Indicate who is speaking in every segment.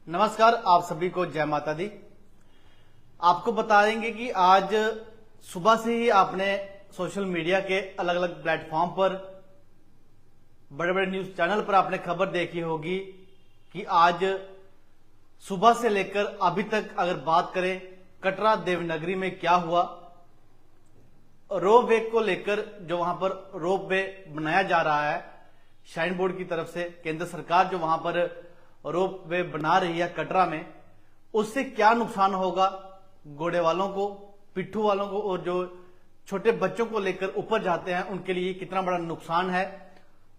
Speaker 1: नमस्कार, आप सभी को जय माता दी। आपको बताएंगे कि आज सुबह से ही आपने सोशल मीडिया के अलग अलग प्लेटफॉर्म पर, बड़े बड़े न्यूज चैनल पर आपने खबर देखी होगी कि आज सुबह से लेकर अभी तक अगर बात करें कटरा देवनगरी में क्या हुआ। रोप वे को लेकर जो वहां पर रोप वे बनाया जा रहा है शाइन बोर्ड की तरफ से, केंद्र सरकार जो वहां पर रोप वे बना रही है कटरा में, उससे क्या नुकसान होगा घोड़े वालों को, पिट्ठू वालों को और जो छोटे बच्चों को लेकर ऊपर जाते हैं उनके लिए कितना बड़ा नुकसान है,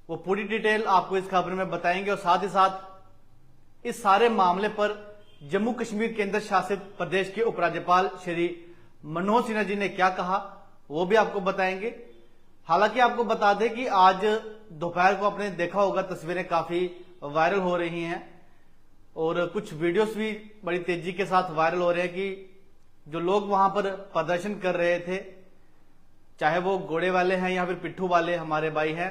Speaker 1: वो पूरी डिटेल आपको इस खबर में बताएंगे। और साथ ही साथ इस सारे मामले पर जम्मू कश्मीर केंद्र शासित प्रदेश के उपराज्यपाल श्री मनोज सिन्हा जी ने क्या कहा वो भी आपको बताएंगे। हालांकि आपको बता दें कि आज दोपहर को आपने देखा होगा तस्वीरें काफी वायरल हो रही हैं और कुछ वीडियोस भी बड़ी तेजी के साथ वायरल हो रहे हैं कि जो लोग वहां पर प्रदर्शन कर रहे थे, चाहे वो घोड़े वाले हैं या फिर पिट्ठू वाले हमारे भाई हैं,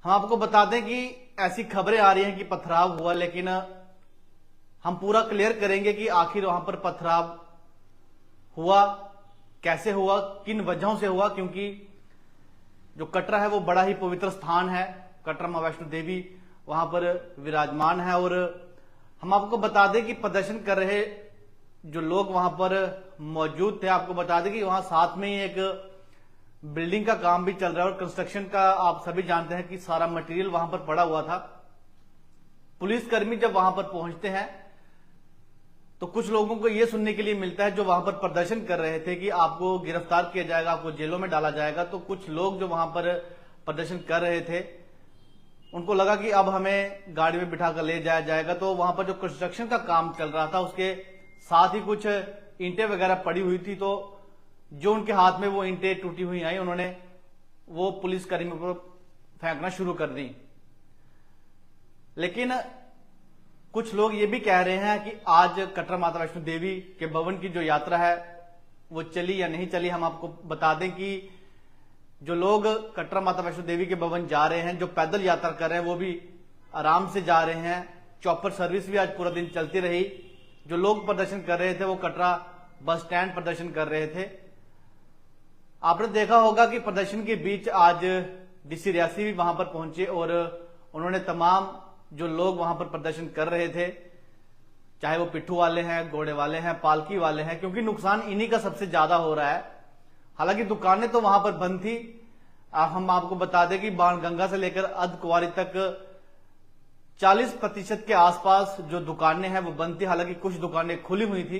Speaker 1: हम आपको बता दें कि ऐसी खबरें आ रही हैं कि पथराव हुआ, लेकिन हम पूरा क्लियर करेंगे कि आखिर वहां पर पथराव हुआ कैसे हुआ, किन वजहों से हुआ। क्योंकि जो कटरा है वो बड़ा ही पवित्र स्थान है, कटरा मां वैष्णो देवी वहां पर विराजमान है। और हम आपको बता दें कि प्रदर्शन कर रहे जो लोग वहां पर मौजूद थे, आपको बता दें कि वहां साथ में ही एक बिल्डिंग का काम भी चल रहा है और कंस्ट्रक्शन का आप सभी जानते हैं कि सारा मटेरियल वहां पर पड़ा हुआ था। पुलिसकर्मी जब वहां पर पहुंचते हैं तो कुछ लोगों को यह सुनने के लिए मिलता है जो वहां पर प्रदर्शन कर रहे थे कि आपको गिरफ्तार किया जाएगा, आपको जेलों में डाला जाएगा। तो कुछ लोग जो वहां पर प्रदर्शन कर रहे थे उनको लगा कि अब हमें गाड़ी में बिठा कर ले जाया जाएगा। तो वहां पर जो कंस्ट्रक्शन का काम चल रहा था उसके साथ ही कुछ ईंटें वगैरह पड़ी हुई थी, तो जो उनके हाथ में वो ईंटें टूटी हुई आई उन्होंने वो पुलिसकर्मियों पर फेंकना शुरू कर दी। लेकिन कुछ लोग ये भी कह रहे हैं कि आज कटरा माता वैष्णो देवी के भवन की जो यात्रा है वो चली या नहीं चली। हम आपको बता दें कि जो लोग कटरा माता वैष्णो देवी के भवन जा रहे हैं, जो पैदल यात्रा कर रहे हैं, वो भी आराम से जा रहे हैं। चॉपर सर्विस भी आज पूरा दिन चलती रही। जो लोग प्रदर्शन कर रहे थे वो कटरा बस स्टैंड प्रदर्शन कर रहे थे। आपने देखा होगा कि प्रदर्शन के बीच आज डीसी रियासी भी वहां पर पहुंचे और उन्होंने तमाम जो लोग वहां पर प्रदर्शन कर रहे थे, चाहे वो पिट्ठू वाले हैं, घोड़े वाले हैं, पालकी वाले हैं, क्योंकि नुकसान इन्हीं का सबसे ज्यादा हो रहा है। हालांकि दुकानें तो वहां पर बंद थी। हम आपको बता दें कि बाणगंगा से लेकर अर्धकुंवारी तक 40% के आसपास जो दुकानें हैं वो बंद थी। हालांकि कुछ दुकानें खुली हुई थी,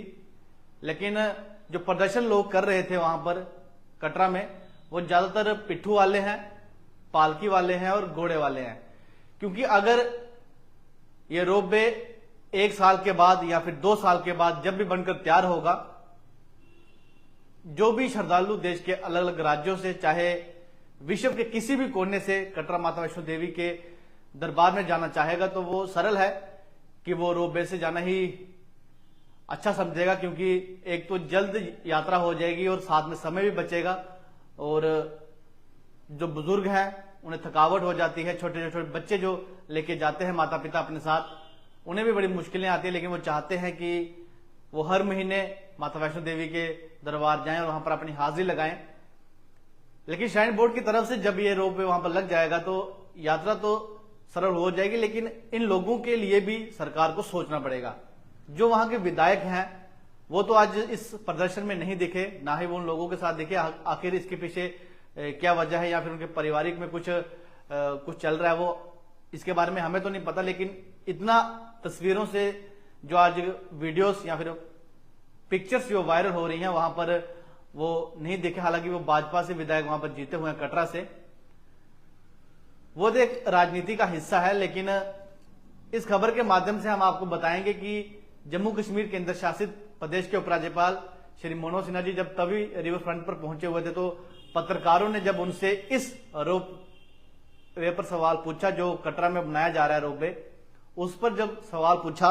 Speaker 1: लेकिन जो प्रदर्शन लोग कर रहे थे वहां पर कटरा में वो ज्यादातर पिट्ठू वाले हैं, पालकी वाले हैं और घोड़े वाले हैं। क्योंकि अगर ये रोप वे 1 साल के बाद या फिर 2 साल के बाद जब भी बनकर तैयार होगा, जो भी श्रद्धालु देश के अलग अलग राज्यों से, चाहे विश्व के किसी भी कोने से कटरा माता वैष्णो देवी के दरबार में जाना चाहेगा तो वो सरल है कि वो रोप वे से जाना ही अच्छा समझेगा। क्योंकि एक तो जल्द यात्रा हो जाएगी और साथ में समय भी बचेगा, और जो बुजुर्ग हैं उन्हें थकावट हो जाती है, छोटे छोटे बच्चे जो लेके जाते हैं माता पिता अपने साथ, उन्हें भी बड़ी मुश्किलें आती है। लेकिन वो चाहते हैं कि वो हर महीने माता वैष्णो देवी के दरबार जाएं और वहां पर अपनी हाजिरी लगाएं। लेकिन श्राइन बोर्ड की तरफ से जब ये रोप वे वहां पर लग जाएगा तो यात्रा तो सरल हो जाएगी, लेकिन इन लोगों के लिए भी सरकार को सोचना पड़ेगा। जो वहां के विधायक हैं वो तो आज इस प्रदर्शन में नहीं दिखे, ना ही वो उन लोगों के साथ दिखे। आखिर इसके पीछे क्या वजह है या फिर उनके पारिवारिक में कुछ चल रहा है, वो इसके बारे में हमें तो नहीं पता। लेकिन इतना तस्वीरों से जो आज वीडियोस या फिर पिक्चर्स जो वायरल हो रही हैं वहां पर वो नहीं दिखे। हालांकि वो भाजपा से विधायक वहां पर जीते हुए हैं कटरा से, वो तो एक राजनीति का हिस्सा है। लेकिन इस खबर के माध्यम से हम आपको बताएंगे कि जम्मू कश्मीर केंद्र शासित प्रदेश के उपराज्यपाल श्री मनोज सिन्हा जी जब तभी रिवर फ्रंट पर पहुंचे हुए थे, तो पत्रकारों ने जब उनसे इस रोप वे पर सवाल पूछा जो कटरा में बनाया जा रहा है रोप वे, उस पर जब सवाल पूछा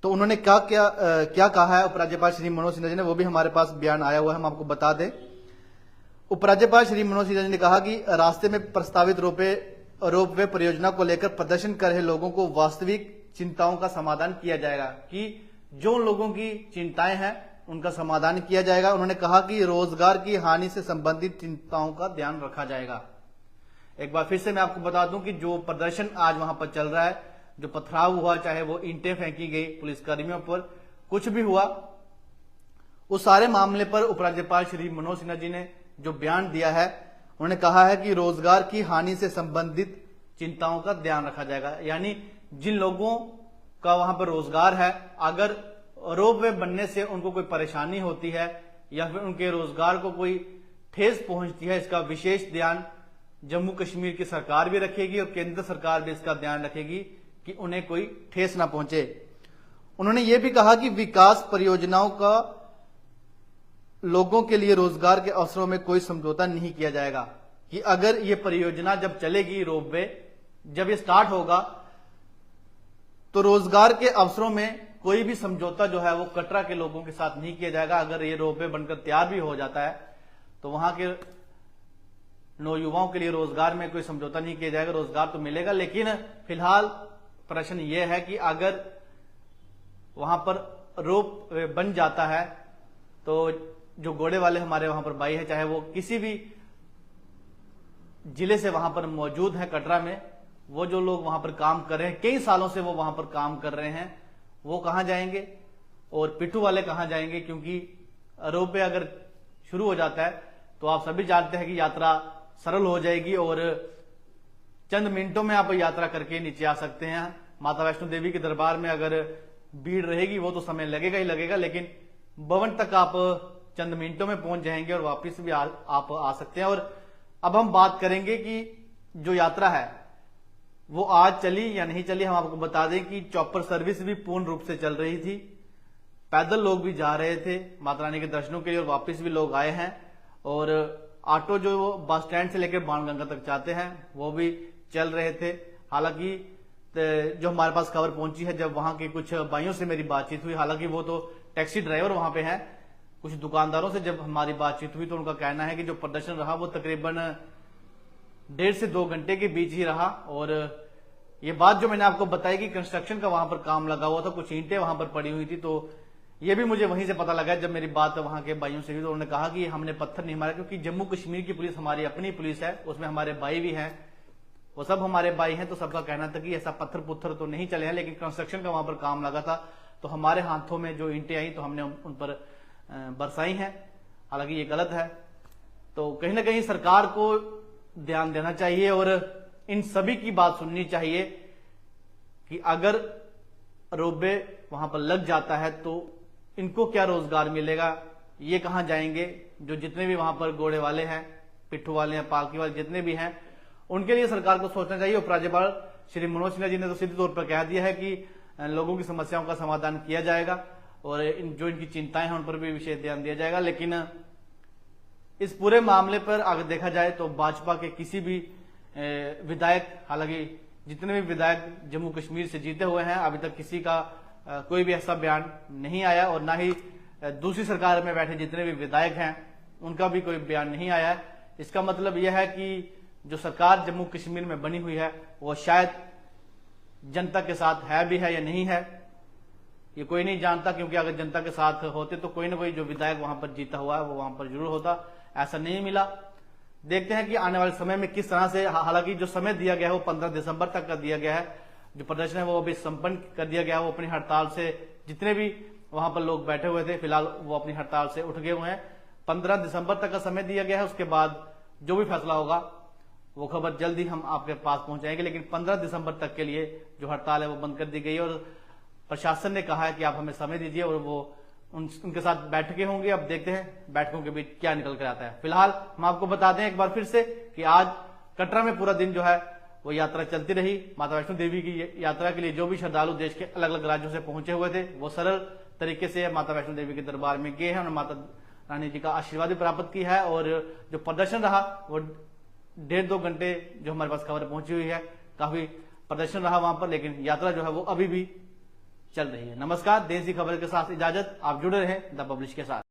Speaker 1: तो उन्होंने क्या कहा है उपराज्यपाल श्री मनोज सिन्हा जी ने, वो भी हमारे पास बयान आया हुआ है, हम आपको बता दें। उपराज्यपाल श्री मनोज सिन्हा जी ने कहा कि रास्ते में प्रस्तावित रोप वे परियोजना को लेकर प्रदर्शन कर रहे लोगों को वास्तविक चिंताओं का समाधान किया जाएगा, कि जो लोगों की चिंताएं हैं उनका समाधान किया जाएगा। उन्होंने कहा कि रोजगार की हानि से संबंधित चिंताओं का ध्यान रखा जाएगा। एक बार फिर से मैं आपको बता दूं कि जो प्रदर्शन आज वहां पर चल रहा है, जो पथराव हुआ, चाहे वो ईंटें फेंकी गई पुलिसकर्मियों पर, कुछ भी हुआ, उस सारे मामले पर उपराज्यपाल श्री मनोज सिन्हा जी ने जो बयान दिया है, उन्होंने कहा है कि रोजगार की हानि से संबंधित चिंताओं का ध्यान रखा जाएगा। यानी जिन लोगों का वहां पर रोजगार है, अगर रोपवे बनने से उनको कोई परेशानी होती है या फिर उनके रोजगार को कोई ठेस पहुंचती है, इसका विशेष ध्यान जम्मू कश्मीर की सरकार भी रखेगी और केंद्र सरकार भी इसका ध्यान रखेगी कि उन्हें कोई ठेस ना पहुंचे। उन्होंने ये भी कहा कि विकास परियोजनाओं का लोगों के लिए रोजगार के अवसरों में कोई समझौता नहीं किया जाएगा, कि अगर ये परियोजना जब चलेगी, रोपवे जब ये स्टार्ट होगा, तो रोजगार के अवसरों में कोई भी समझौता जो है वो कटरा के लोगों के साथ नहीं किया जाएगा। अगर ये रोपवे बनकर तैयार भी हो जाता है तो वहां के नौयुवाओं के लिए रोजगार में कोई समझौता नहीं किया जाएगा, रोजगार तो मिलेगा। लेकिन फिलहाल प्रश्न ये है कि अगर वहां पर रोपवे बन जाता है तो जो घोड़े वाले हमारे वहां पर भाई है, चाहे वो किसी भी जिले से वहां पर मौजूद है कटरा में, वो जो लोग वहां पर काम कर रहे हैं, कई सालों से वो वहां पर काम कर रहे हैं, वो कहां जाएंगे और पिट्ठू वाले कहां जाएंगे? क्योंकि रोपवे अगर शुरू हो जाता है तो आप सभी जानते हैं कि यात्रा सरल हो जाएगी और चंद मिनटों में आप यात्रा करके नीचे आ सकते हैं। माता वैष्णो देवी के दरबार में अगर भीड़ रहेगी वो तो समय लगेगा ही लगेगा, लेकिन भवन तक आप चंद मिनटों में पहुंच जाएंगे और वापस भी आप आ सकते हैं। और अब हम बात करेंगे कि जो यात्रा है वो आज चली या नहीं चली। हम आपको बता दें कि चॉपर सर्विस भी पूर्ण रूप से चल रही थी, पैदल लोग भी जा रहे थे माता रानी के दर्शनों के लिए और वापस भी लोग आए हैं, और ऑटो जो बस स्टैंड से लेकर बाणगंगा तक जाते हैं वो भी चल रहे थे। हालांकि जो हमारे पास खबर पहुंची है, जब वहां के कुछ भाइयों से मेरी बातचीत हुई, हालांकि वो तो टैक्सी ड्राइवर वहां पे हैं, कुछ दुकानदारों से जब हमारी बातचीत हुई तो उनका कहना है कि जो प्रदर्शन रहा वो तकरीबन 1.5 से 2 घंटे के बीच ही रहा। और ये बात जो मैंने आपको बताई कि कंस्ट्रक्शन का वहां पर काम लगा हुआ था, कुछ ईंटें वहां पर पड़ी हुई थी, तो ये भी मुझे वहीं से पता लगा जब मेरी बात वहां के भाइयों से हुई। तो उन्होंने कहा कि हमने पत्थर नहीं मारा, क्योंकि जम्मू कश्मीर की पुलिस हमारी अपनी पुलिस है, उसमें हमारे भाई भी हैं, वो सब हमारे भाई हैं, तो सबका कहना था कि ऐसा पत्थर पुत्थर तो नहीं चले हैं, लेकिन कंस्ट्रक्शन का वहां पर काम लगा था तो हमारे हाथों में जो ईंटें आई तो हमने उन पर बरसाई हैं। हालांकि ये गलत है, तो कहीं ना कहीं सरकार को ध्यान देना चाहिए और इन सभी की बात सुननी चाहिए कि अगर रोपवे वहां पर लग जाता है तो इनको क्या रोजगार मिलेगा, ये कहां जाएंगे? जो जितने भी वहां पर घोड़े वाले हैं, पिट्ठू वाले हैं, पालकी वाले जितने भी हैं, उनके लिए सरकार को सोचना चाहिए। उपराज्यपाल श्री मनोज सिन्हा जी ने तो सीधे तौर पर कह दिया है कि लोगों की समस्याओं का समाधान किया जाएगा और जो इनकी चिंताएं हैं उन पर भी विशेष ध्यान दिया जाएगा। लेकिन इस पूरे मामले पर अगर देखा जाए तो भाजपा के किसी भी विधायक, हालांकि जितने भी विधायक जम्मू कश्मीर से जीते हुए हैं, अभी तक किसी का कोई भी ऐसा बयान नहीं आया और ना ही दूसरी सरकार में बैठे जितने भी विधायक हैं उनका भी कोई बयान नहीं आया है। इसका मतलब यह है कि जो सरकार जम्मू कश्मीर में बनी हुई है वो शायद जनता के साथ है भी है या नहीं है, ये कोई नहीं जानता, क्योंकि अगर जनता के साथ होते तो कोई ना कोई जो विधायक वहां पर जीता हुआ है वो वहां पर जरूर होता, ऐसा नहीं मिला। देखते हैं कि आने वाले समय में किस तरह से, हालांकि जो समय दिया गया है वो 15 दिसंबर तक का दिया गया है, जो प्रदर्शन है वो अभी संपन्न कर दिया गया है। वो अपनी हड़ताल से, जितने भी वहां पर लोग बैठे हुए थे फिलहाल वो अपनी हड़ताल से उठ गए हुए हैं। 15 दिसंबर तक का समय दिया गया है, उसके बाद जो भी फैसला होगा वो खबर जल्दी हम आपके पास पहुंचाएंगे। लेकिन 15 दिसंबर तक के लिए जो हड़ताल है वो बंद कर दी गई है और प्रशासन ने कहा है कि आप हमें समय दीजिए और वो उनके साथ बैठकें होंगी। अब देखते हैं बैठकों के बीच क्या निकल कर आता है। फिलहाल हम आपको बता दें एक बार फिर से कि आज कटरा में पूरा दिन जो है वो यात्रा चलती रही। माता वैष्णो देवी की यात्रा के लिए जो भी श्रद्धालु देश के अलग अलग राज्यों से पहुंचे हुए थे वो सरल तरीके से माता वैष्णो देवी के दरबार में गए हैं और माता रानी जी का आशीर्वाद भी प्राप्त किया है। और जो प्रदर्शन रहा वो 1.5-2 घंटे जो हमारे पास खबर पहुंची हुई है, काफी प्रदर्शन रहा वहां पर, लेकिन यात्रा जो है वो अभी भी चल रही है। नमस्कार, देश की खबर के साथ इजाजत, आप जुड़े रहें द पब्लिश के साथ।